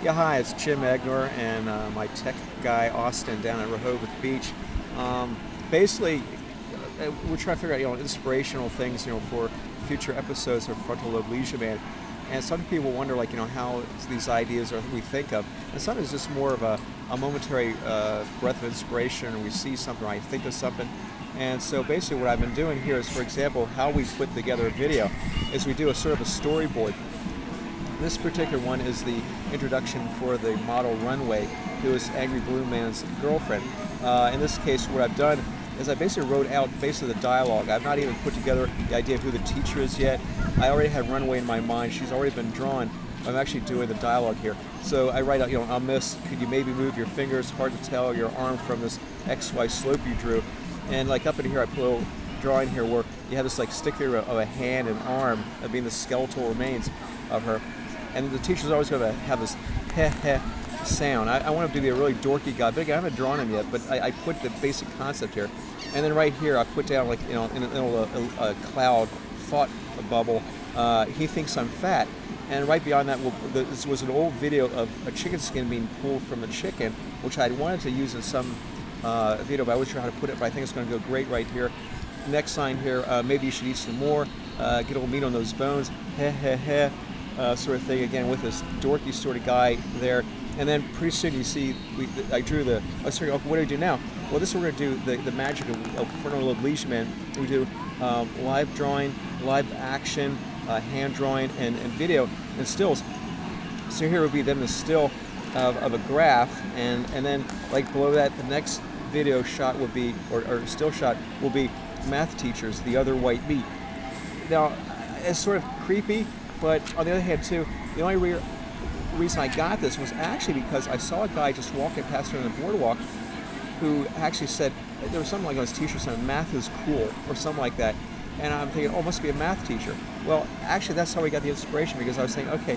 Yeah, hi, it's Jim Egnor and my tech guy Austin down at Rehoboth Beach. Basically, we're trying to figure out inspirational things for future episodes of Frontal Lobe Leisure Man. And some people wonder how these ideas are we think of, and some is just more of a momentary breath of inspiration, or we see something, or I think of something. And so basically, what I've been doing here is, for example, how we put together a video is we do a sort of a storyboard. This particular one is the introduction for the model Runway, who is Angry Balloon Man's girlfriend. In this case, what I've done is I basically wrote out basically the dialogue. I've not even put together the idea of who the teacher is yet. I already had Runway in my mind. She's already been drawn. I'm actually doing the dialogue here. So I write out, I'll miss, could you maybe move your fingers, hard to tell, your arm from this XY slope you drew. And like up in here, I put a little drawing here where you have this like stick figure of a hand and arm being the skeletal remains of her. And the teacher's always going to have this heh heh sound. I want him to be a really dorky guy. But again, I haven't drawn him yet, but I put the basic concept here. And then right here, I put down in a cloud thought bubble. He thinks I'm fat. And right beyond that, this was an old video of a chicken skin being pulled from a chicken, which I wanted to use in some video, but I wasn't sure how to put it. But I think it's going to go great right here. Next sign here, maybe you should eat some more. Get a little meat on those bones. Heh heh heh. Sort of thing again with this dorky sort of guy there, and then pretty soon you see I drew the. I was thinking, okay, what do we do now? Well, this is what we're going to do the magic of Frontal Lobe Leisure Man. We do live drawing, live action, hand drawing, and video and stills. So here would be then the still of a graph, and then like below that, the next video shot would be or still shot will be math teachers, the other white meat. Now it's sort of creepy. But on the other hand, too, the only reason I got this was actually because I saw a guy just walking past her on the boardwalk who actually said, there was something like on his t-shirt saying, math is cool, or something like that. And I'm thinking, oh, it must be a math teacher. Well, actually, that's how we got the inspiration, because I was saying, okay,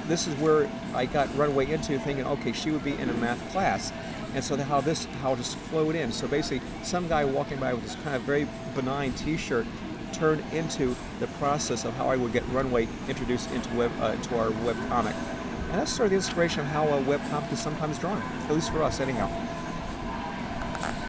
this is where I got Runway into, thinking, okay, she would be in a math class. And so how it just flowed in. So basically, some guy walking by with this kind of very benign t-shirt turned into the process of how I would get Runway introduced into our web comic. And that's sort of the inspiration of how a web comic is sometimes drawn, at least for us anyhow.